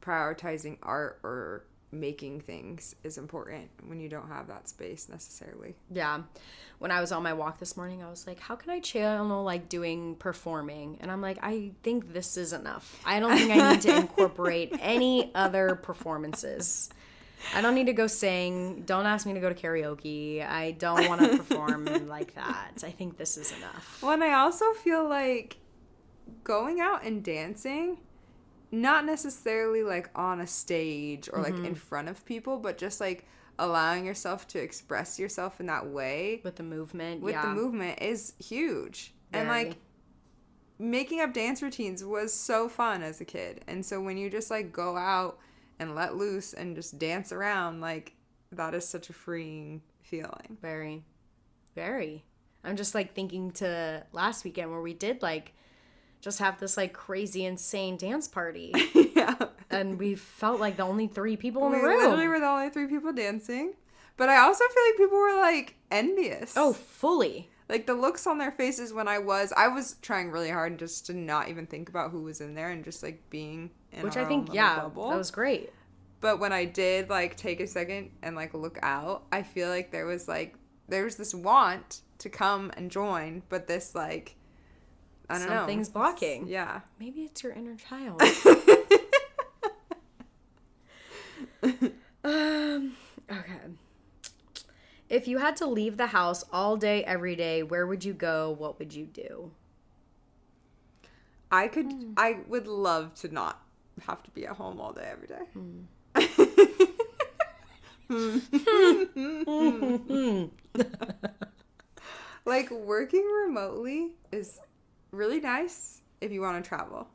prioritizing art or making things is important when you don't have that space necessarily. Yeah. When I was on my walk this morning, I was like, how can I channel like doing performing? And I'm like, I think this is enough. I don't think I need to incorporate any other performances. I don't need to go sing. Don't ask me to go to karaoke. I don't want to perform like that. I think this is enough. Well, and I also feel like going out and dancing, not necessarily like on a stage or like in front of people, but just like allowing yourself to express yourself in that way with the movement is huge. Very. And like making up dance routines was so fun as a kid, and so when you just like go out and let loose and just dance around, like that is such a freeing feeling. Very, very. I'm just like thinking to last weekend where we did like just have this like crazy insane dance party. Yeah. And we felt like the only 3 people in the room. We literally were the only 3 people dancing. But I also feel like people were like envious. Oh, fully. Like the looks on their faces when I was trying really hard just to not even think about who was in there and just like being in which our I think own little bubble. That was great. But when I did like take a second and like look out, I feel like there was this want to come and join, but this like I don't know. Something's blocking. Yeah. Maybe it's your inner child. Okay. If you had to leave the house all day, every day, where would you go? What would you do? I would love to not have to be at home all day, every day. Like working remotely is really nice if you want to travel.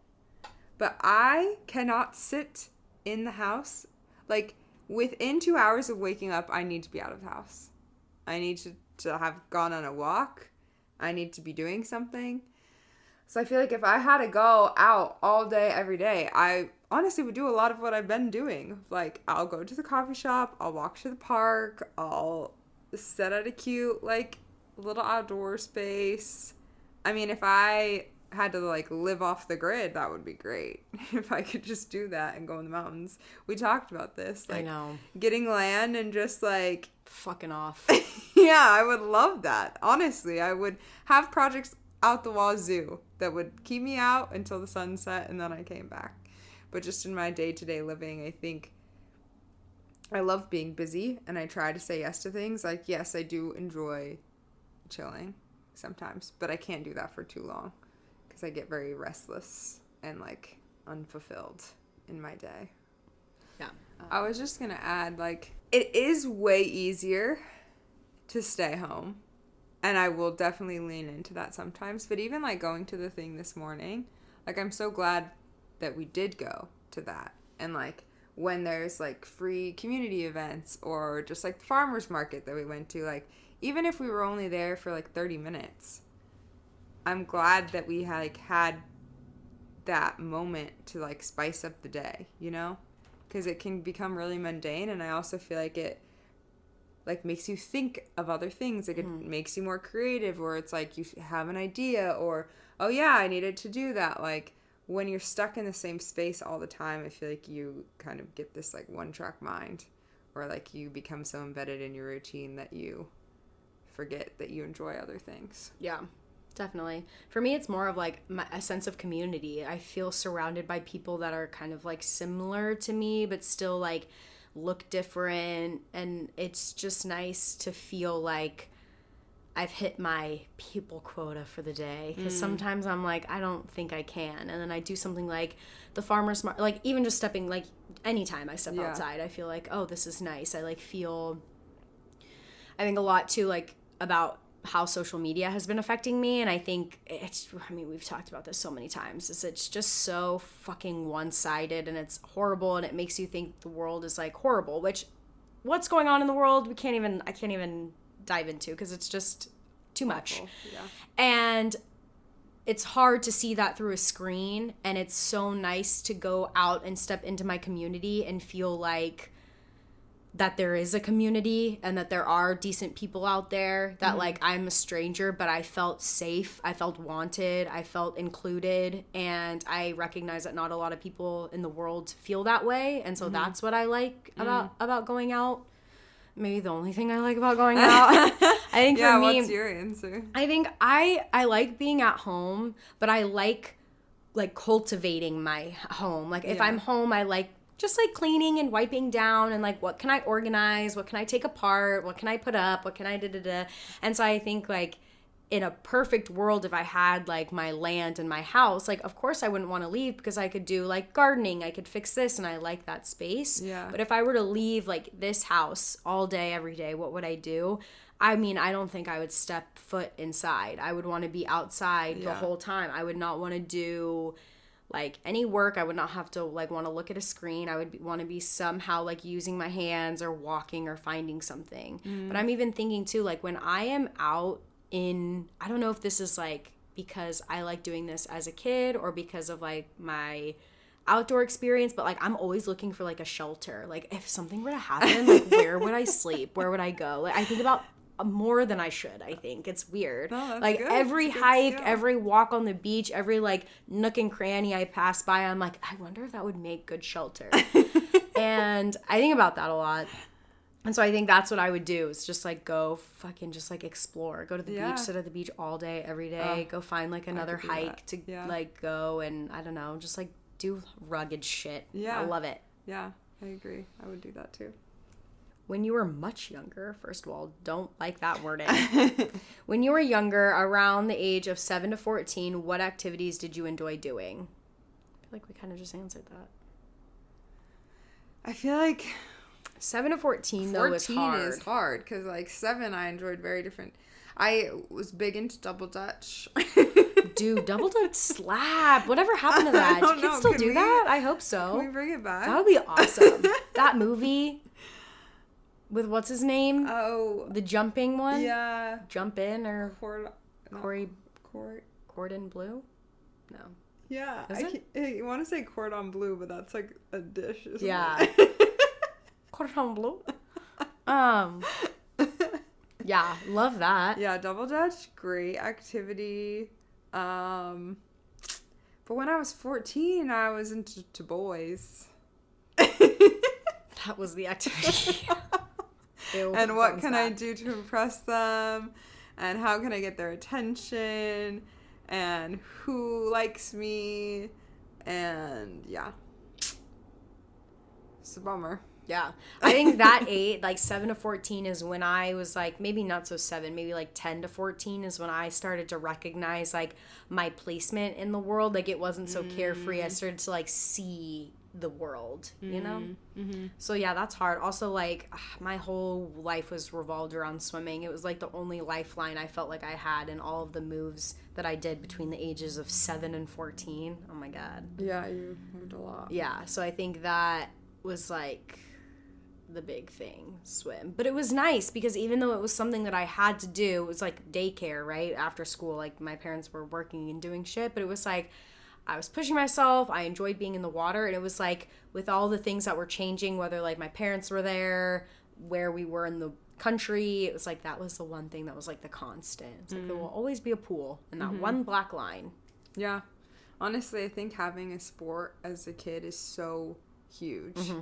But I cannot sit in the house. Like within 2 hours of waking up, I need to be out of the house. I need to have gone on a walk. I need to be doing something. So I feel like if I had to go out all day, every day, I honestly would do a lot of what I've been doing. Like I'll go to the coffee shop, I'll walk to the park, I'll sit at a cute like little outdoor space. I mean, if I had to like live off the grid, that would be great. If I could just do that and go in the mountains. We talked about this. Like, I know. Getting land and just like fucking off. Yeah, I would love that. Honestly, I would have projects out the wazoo that would keep me out until the sunset and then I came back. But just in my day-to-day living, I think I love being busy and I try to say yes to things. Like, yes, I do enjoy chilling sometimes, but I can't do that for too long because I get very restless and like unfulfilled in my day. Yeah. I was just going to add, like, it is way easier to stay home And I will definitely lean into that sometimes. But even like going to the thing this morning, like I'm so glad that we did go to that. And like when there's like free community events or just like the farmer's market that we went to, like even if we were only there for like 30 minutes, I'm glad that we had that moment to like spice up the day, you know? Because it can become really mundane, and I also feel like it like makes you think of other things. Like it makes you more creative, or it's like you have an idea, or oh yeah, I needed to do that. Like when you're stuck in the same space all the time, I feel like you kind of get this like one track mind, or like you become so embedded in your routine that you forget that you enjoy other things. Yeah, definitely. For me, it's more of like a sense of community. I feel surrounded by people that are kind of like similar to me, but still like look different. And it's just nice to feel like I've hit my people quota for the day. Because sometimes I'm like, I don't think I can. And then I do something like the farmer's market, like even just stepping, like anytime I step outside, I feel like, oh, this is nice. I like feel, I think a lot too, like about how social media has been affecting me. And I think we've talked about this so many times, is it's just so fucking one-sided, and it's horrible, and it makes you think the world is like horrible, which what's going on in the world I can't even dive into, because it's just too much. Yeah. And it's hard to see that through a screen, and it's so nice to go out and step into my community and feel like that there is a community and that there are decent people out there, that like I'm a stranger, but I felt safe, I felt wanted, I felt included, and I recognize that not a lot of people in the world feel that way. And so that's what I like about going out. Maybe the only thing I like about going out. I think for me, what's your answer? I think I like being at home, but I like cultivating my home. Like if I'm home, I like just like cleaning and wiping down, and like what can I organize, what can I take apart, what can I put up, what can I da. And so I think like in a perfect world, if I had like my land and my house, like of course I wouldn't want to leave, because I could do like gardening, I could fix this, and I like that space. Yeah. But if I were to leave like this house all day every day, what would I do? I mean, I don't think I would step foot inside. I would want to be outside the whole time. I would not want to do like any work. I would not have to like want to look at a screen. I would want to be somehow like using my hands or walking or finding something. But I'm even thinking too, like when I am out in, I don't know if this is like because I like doing this as a kid or because of like my outdoor experience, but like I'm always looking for like a shelter. Like if something were to happen, like where would I sleep? Where would I go? Like I think about more than I should. I think it's weird. No, that's like good. Every That's hike, good. every walk on the beach, every like nook and cranny I pass by, I'm like, I wonder if that would make good shelter. And I think about that a lot. And so I think that's what I would do, is just like go fucking just like explore, go to the beach, sit at the beach all day, every day, go find like another hike to like go, and I don't know, just like do rugged shit. I love it. Yeah, I agree. I would do that too. When you were much younger, first of all, don't like that wording. When you were younger, around the age of 7 to 14, what activities did you enjoy doing? I feel like we kind of just answered that. I feel like 7 to 14 though is hard. 14 is hard, because like 7 I enjoyed very different. I was big into double dutch. Dude, double dutch slap. Whatever happened to that? Do kids still do that? I hope so. Can we bring it back? That would be awesome. That movie with what's his name? Oh, the jumping one? Yeah. Jump in or Cordon Bleu? No. Yeah. Is it? You want to say cordon bleu, but that's like a dish, isn't Yeah. it? Cordon Bleu. Yeah, love that. Yeah, double dutch, great activity. But when I was 14, I was into boys. That was the activity. Ew, and what can bad. I do to impress them? And how can I get their attention? And who likes me? And yeah. It's a bummer. Yeah. I think that age, like 7 to 14 is when I was like, maybe not so 7, maybe like 10 to 14 is when I started to recognize like my placement in the world. Like it wasn't so carefree. I started to like see the world, you know? Mm-hmm. So yeah, that's hard. Also, like, my whole life was revolved around swimming. It was like the only lifeline I felt like I had in all of the moves that I did between the ages of 7 and 14. Oh my God. Yeah, you moved a lot. Yeah, so I think that was like the big thing, swim. But it was nice because even though it was something that I had to do, it was like daycare, right? After school, like my parents were working and doing shit, but it was like I was pushing myself. I enjoyed being in the water, and it was like with all the things that were changing, whether like my parents were there, where we were in the country, it was like that was the one thing that was like the constant. It's like there will always be a pool and that one black line. Yeah. Honestly, I think having a sport as a kid is so huge.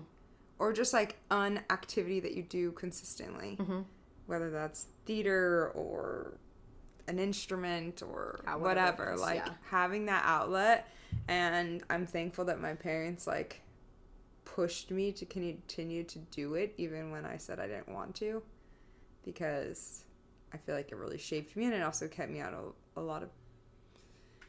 Or just like an activity that you do consistently, whether that's theater or an instrument or whatever, like having that outlet. And I'm thankful that my parents like pushed me to continue to do it even when I said I didn't want to, because I feel like it really shaped me, and it also kept me out of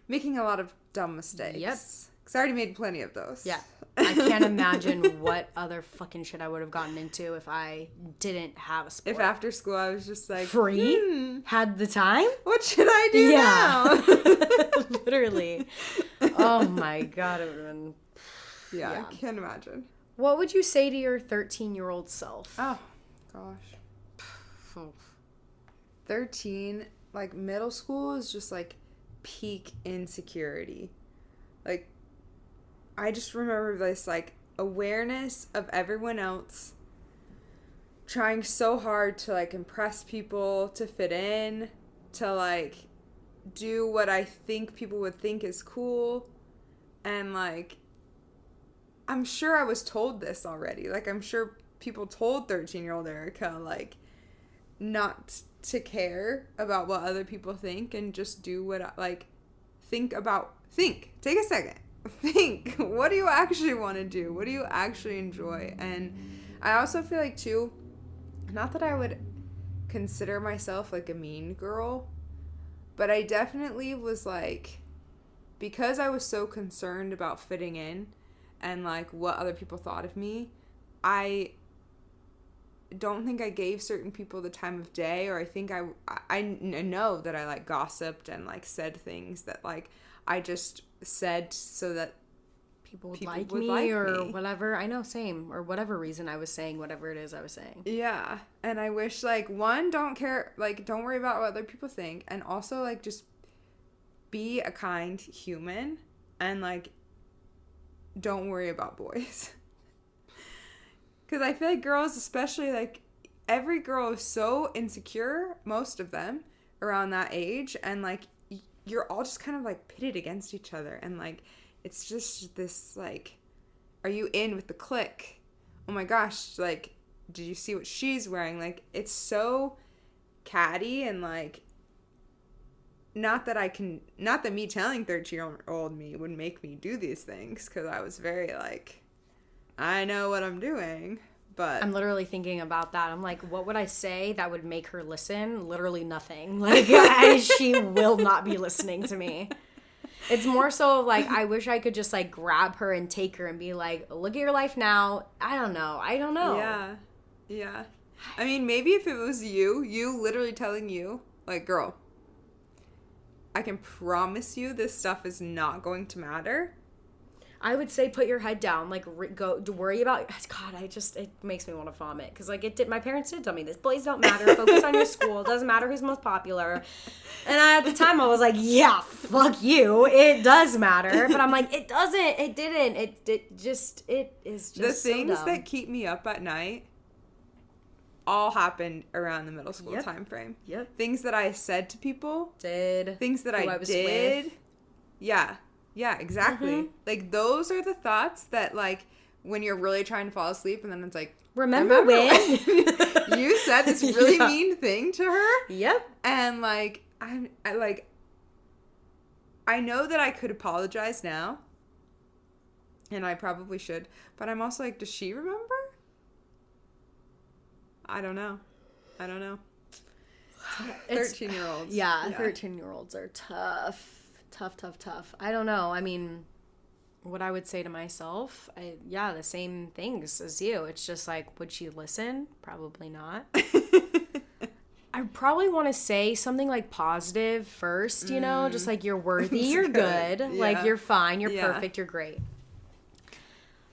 making a lot of dumb mistakes. Yep. Because I already made plenty of those. Yeah. I can't imagine what other fucking shit I would have gotten into if I didn't have a sport. If after school I was just like... Free? Had the time? What should I do now? Literally. Oh my God. It would have been... Yeah, I can't imagine. What would you say to your 13-year-old self? Oh, gosh. 13, like middle school is just like peak insecurity. Like, I just remember this, like, awareness of everyone else, trying so hard to, like, impress people, to fit in, to, like, do what I think people would think is cool. And, like, I'm sure I was told this already. Like, I'm sure people told 13-year-old Erica, like, not to care about what other people think and just do what, like, think. Take a second. Think, what do you actually want to do? What do you actually enjoy? And I also feel like, too, not that I would consider myself, like, a mean girl, but I definitely was, like, because I was so concerned about fitting in and, like, what other people thought of me, I don't think I gave certain people the time of day, or I think I know that I, like, gossiped and, like, said things that, like, I just said so that people would like me or whatever. I know, same. Or whatever reason I was saying whatever it is I was saying. Yeah. And I wish, like, one, don't care, like, don't worry about what other people think. And also, like, just be a kind human. And, like, don't worry about boys. Because I feel like girls, especially, like, every girl is so insecure, most of them, around that age. And, like, you're all just kind of, like, pitted against each other. And, like, it's just this, like, are you in with the clique? Oh, my gosh, like, did you see what she's wearing? Like, it's so catty and, like, not that me telling 13-year-old me would make me do these things, because I was very, like, I know what I'm doing. But I'm literally thinking about that. I'm like, what would I say that would make her listen? Literally nothing. Like, she will not be listening to me. It's more so like, I wish I could just, like, grab her and take her and be like, look at your life now. I don't know. Yeah. I mean, maybe if it was you literally telling you, like, girl, I can promise you this stuff is not going to matter. I would say put your head down, like, go to worry about, God, it makes me want to vomit, because, like, my parents did tell me this, boys don't matter, focus on your school, it doesn't matter who's most popular, and at the time I was like, yeah, fuck you, it does matter, but I'm like, it doesn't, it didn't, it is just the things so dumb. That keep me up at night all happened around the middle school time frame. Yep. Things that I said to people. Things that I did. With. Yeah, exactly. Mm-hmm. Like, those are the thoughts that, like, when you're really trying to fall asleep, and then it's like, remember when you said this really mean thing to her? Yep. And, like, I know that I could apologize now, and I probably should, but I'm also like, does she remember? I don't know. 13-year-olds. Yeah, 13-year-olds are tough. I don't know. I mean, what I would say to myself, the same things as you. It's just like, would she listen? Probably not. I probably want to say something like positive first, you know, just like you're worthy, you're good. Like you're fine, you're perfect, you're great.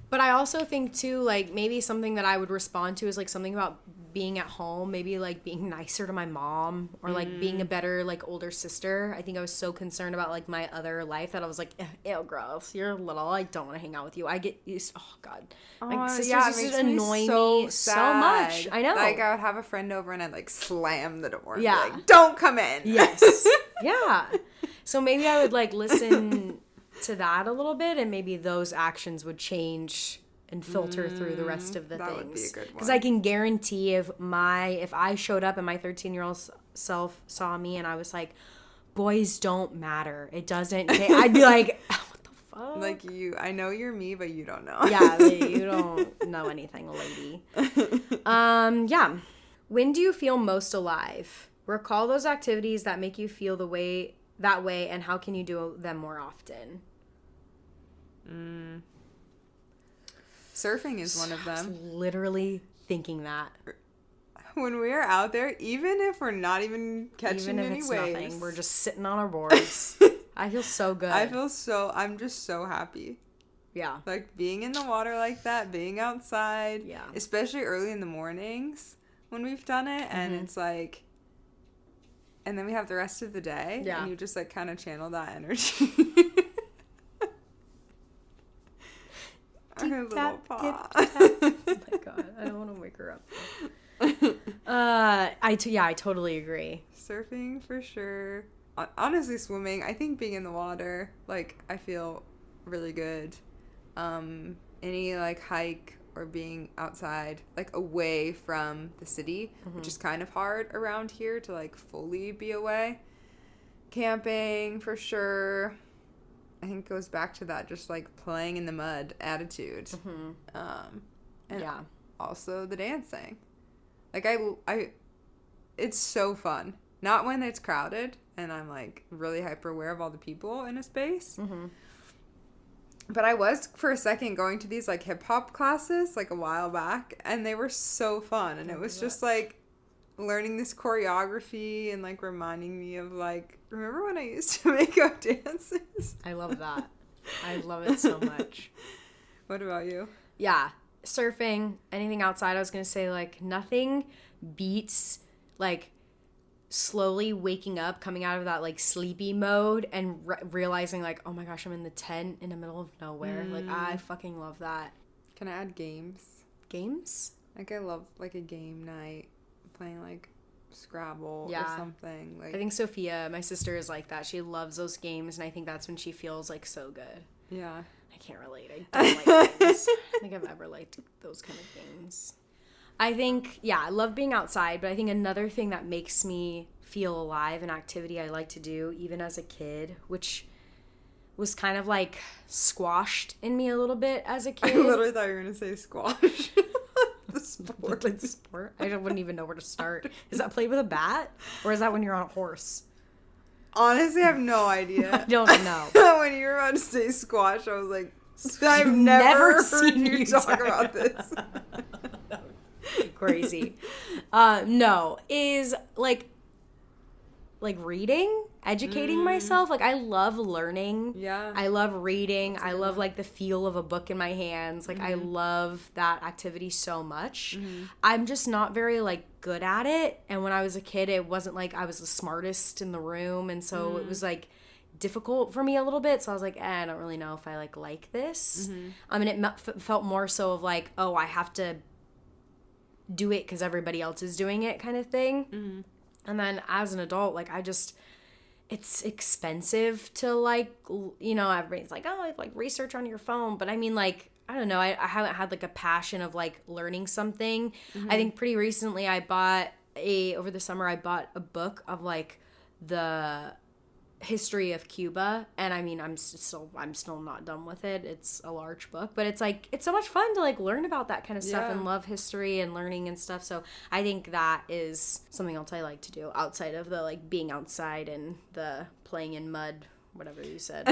But I also think too, like maybe something that I would respond to is like something about being at home, maybe like being nicer to my mom or like being a better like older sister. I think I was so concerned about like my other life that I was like, ew, gross, you're little, I don't want to hang out with you. I get used, oh God. My sisters used to annoy me so much. I know. Like I would have a friend over and I'd like slam the door and be like, don't come in. Yes. Yeah. So maybe I would like listen to that a little bit and maybe those actions would change and filter through the rest of the that things. Would be a good one. Because I can guarantee if I showed up and my 13-year-old self saw me and I was like, boys don't matter. It doesn't. I'd be like, what the fuck? Like I know you're me, but you don't know. Yeah, like, you don't know anything, lady. Yeah. When do you feel most alive? Recall those activities that make you feel that way, and how can you do them more often? Surfing is one of them. I was literally thinking that. When we are out there, even if we're not even catching any waves. Nothing, we're just sitting on our boards. I feel so good. I'm just so happy. Yeah. Like being in the water like that, being outside. Yeah. Especially early in the mornings when we've done it. And it's like, and then we have the rest of the day. Yeah. And you just like kind of channel that energy. Our little paw. Oh my God, I don't want to wake her up. I totally agree. Surfing for sure. Honestly, swimming. I think being in the water, like I feel really good. Any like hike or being outside, like away from the city, which is kind of hard around here to like fully be away. Camping for sure. I think it goes back to that just like playing in the mud attitude. And also the dancing. Like I it's so fun. Not when it's crowded and I'm like really hyper aware of all the people in a space. But I was for a second going to these like hip hop classes like a while back, and they were so fun, and it was just like learning this choreography and like reminding me of like, remember when I used to make up dances? I love that. I love it so much. What about you? Yeah, surfing, anything outside. I was gonna say like nothing beats like slowly waking up, coming out of that like sleepy mode and realizing like, oh my gosh, I'm in the tent in the middle of nowhere. Like I fucking love that. Can I add games? Games? Like I love like a game night, playing like Scrabble or something. Like I think Sophia, my sister, is like that. She loves those games, and I think that's when she feels like so good. Yeah. I can't relate. I don't like games. I don't think I've ever liked those kind of games. I think, I love being outside, but I think another thing that makes me feel alive, an activity I like to do even as a kid, which was kind of like squashed in me a little bit as a kid. I literally thought you were going to say squash. The sport. The sport? I wouldn't even know where to start. Is that played with a bat? Or is that when you're on a horse? Honestly, I have no idea. I don't know. When you were about to say squash, I was like, I've never heard you talk about this. Crazy. No, is like reading, educating myself. Like I love learning. Yeah. I love reading. I love like the feel of a book in my hands. Like I love that activity so much. I'm just not very like good at it. And when I was a kid, it wasn't like I was the smartest in the room. And so it was like difficult for me a little bit. So I was like, I don't really know if I like this. I mean, it felt more so of like, oh, I have to do it because everybody else is doing it kind of thing. And then as an adult, like it's expensive to like, everybody's like, oh, like research on your phone. But I mean, like, I don't know. I haven't had like a passion of like learning something. I think pretty recently over the summer, I bought a book of like the history of Cuba, and I mean I'm still not done with it. It's a large book, but it's like it's so much fun to like learn about that kind of stuff and love history and learning and stuff. So I think that is something else I like to do outside of the like being outside and the playing in mud, whatever you said.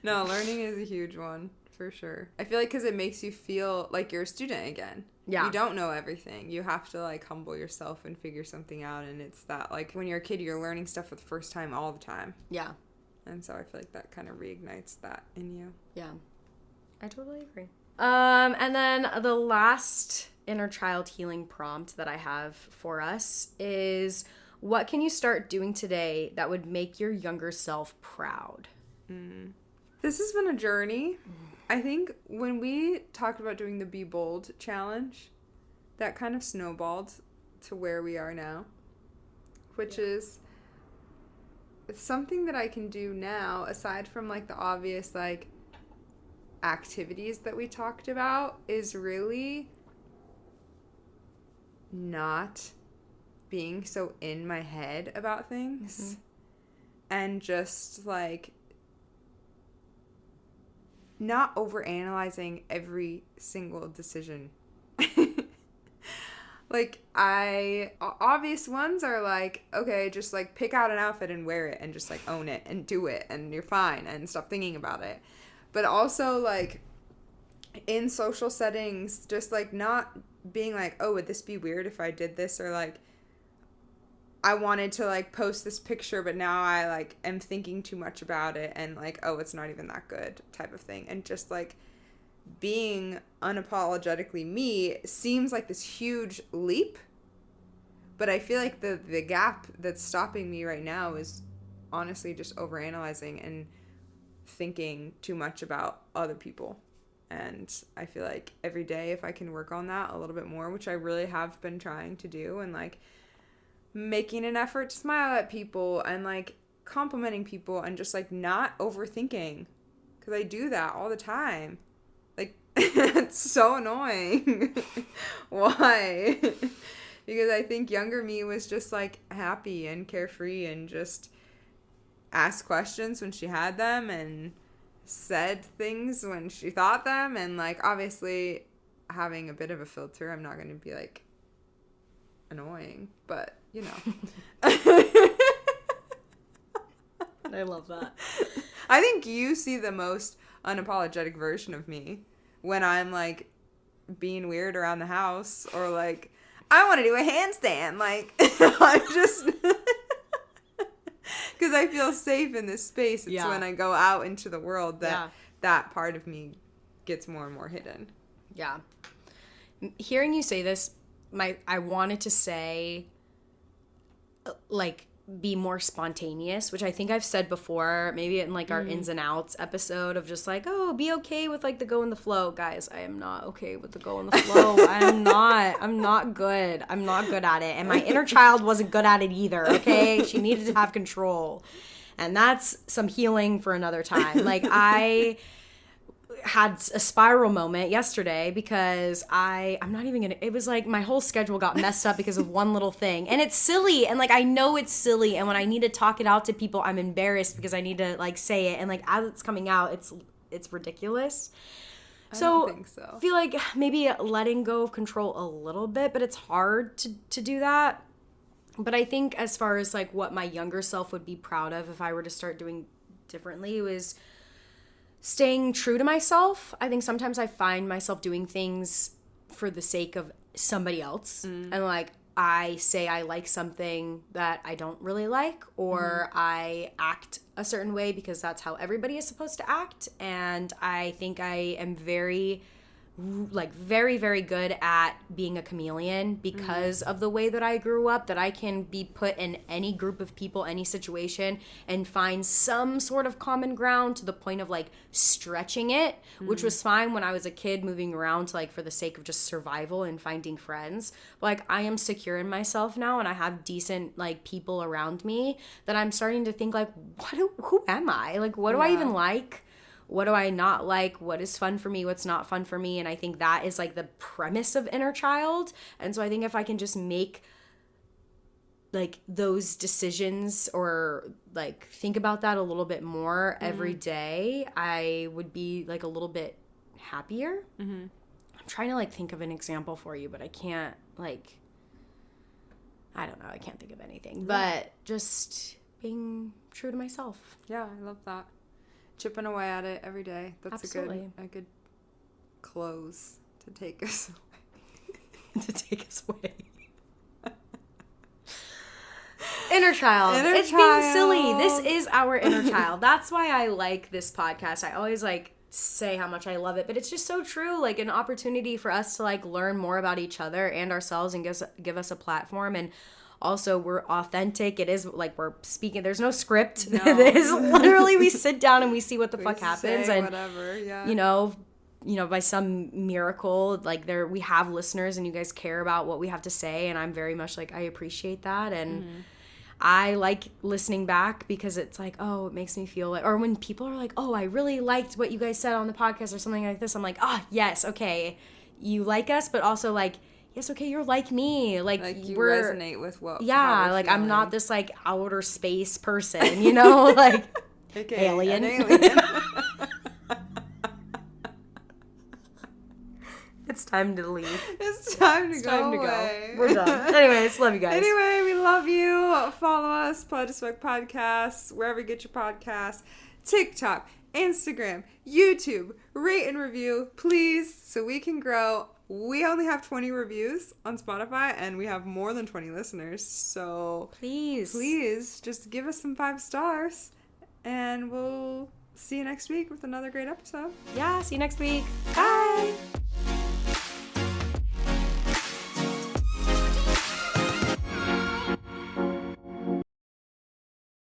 No, learning is a huge one, for sure. I feel like because it makes you feel like you're a student again. Yeah. You don't know everything. You have to, like, humble yourself and figure something out. And it's that, like, when you're a kid, you're learning stuff for the first time all the time. Yeah. And so I feel like that kind of reignites that in you. Yeah. I totally agree. And then the last inner child healing prompt that I have for us is, what can you start doing today that would make your younger self proud? This has been a journey. I think when we talked about doing the Be Bold challenge, that kind of snowballed to where we are now, which is something that I can do now, aside from, like, the obvious, like, activities that we talked about, is really not being so in my head about things and just, like, not overanalyzing every single decision. Like, obvious ones are like, okay, just, like, pick out an outfit and wear it and just, like, own it and do it and you're fine and stop thinking about it. But also, like, in social settings, just, like, not being like, oh, would this be weird if I did this? Or, like, I wanted to, like, post this picture, but now I, like, am thinking too much about it and, like, oh, it's not even that good type of thing. And just, like, being unapologetically me seems like this huge leap, but I feel like the gap that's stopping me right now is honestly just overanalyzing and thinking too much about other people. And I feel like every day, if I can work on that a little bit more, which I really have been trying to do, and, like, making an effort to smile at people and, like, complimenting people and just, like, not overthinking, because I do that all the time. Like, it's so annoying. Why? Because I think younger me was just, like, happy and carefree and just asked questions when she had them and said things when she thought them, and, like, obviously having a bit of a filter, I'm not going to be, like, annoying, but, you know. I love that. I think you see the most unapologetic version of me when I'm, like, being weird around the house, or, like, I want to do a handstand, like, I'm just because I feel safe in this space. It's when I go out into the world that that part of me gets more and more hidden. Yeah. Hearing you say this, I wanted to say, like, be more spontaneous, which I think I've said before, maybe in, like, our ins and outs episode, of just, like, oh, be okay with, like, the go and the flow. Guys, I am not okay with the go and the flow. I'm not good. I'm not good at it. And my inner child wasn't good at it either, okay? She needed to have control. And that's some healing for another time. Like, I had a spiral moment yesterday because I'm not even gonna, it was like my whole schedule got messed up because of one little thing, and it's silly, and, like, I know it's silly, and when I need to talk it out to people, I'm embarrassed because I need to, like, say it, and, like, as it's coming out, it's ridiculous. I don't think so. I feel like maybe letting go of control a little bit, but it's hard to do that. But I think as far as, like, what my younger self would be proud of if I were to start doing differently, was staying true to myself. I think sometimes I find myself doing things for the sake of somebody else. And, like, I say I like something that I don't really like, or I act a certain way because that's how everybody is supposed to act. And I think I am very, very good at being a chameleon because of the way that I grew up, that I can be put in any group of people, any situation, and find some sort of common ground to the point of, like, stretching it, which was fine when I was a kid, moving around to, like, for the sake of just survival and finding friends. But, like, I am secure in myself now, and I have decent, like, people around me that I'm starting to think, like, who am I? Like, what do I even like? What do I not like? What is fun for me? What's not fun for me? And I think that is, like, the premise of inner child. And so I think if I can just make, like, those decisions, or, like, think about that a little bit more every day, I would be, like, a little bit happier. I'm trying to, like, think of an example for you, but I can't, like, I don't know. I can't think of anything. But just being true to myself. Yeah, I love that. chipping away at it every day. That's Absolutely. a good close to take us away. To take us away. Inner child. It's child. being silly. This is our inner child. That's why I like this podcast. I always like say how much I love it, but it's just so true. Like an opportunity for us to like learn more about each other and ourselves and give us a platform. And also we're authentic. It is like we're speaking. There's no script. No. It is literally we sit down and we see what the fuck happens. Say And whatever, yeah. you know, by some miracle, like we have listeners and you guys care about what we have to say. And I'm very much like, I appreciate that. And I like listening back because it's like, oh, it makes me feel like, or when people are like, oh, I really liked what you guys said on the podcast or something like this. I'm like, ah, yes, okay. You like us, but also like, yes, okay, you're like me. Like you we're resonate with what. Yeah, how like feeling. I'm not this like outer space person, you know, like AKA alien. An alien. It's time to leave. It's time to It's go time to away. go. We're done. Anyways, love you guys. Anyway, we love you. Follow us, Pod to Smoke Podcasts, wherever you get your podcasts. TikTok, Instagram, YouTube. Rate and review, please, so we can grow. We only have 20 reviews on Spotify, and we have more than 20 listeners. So please, just give us some 5 stars, and we'll see you next week with another great episode. Yeah, see you next week. Bye.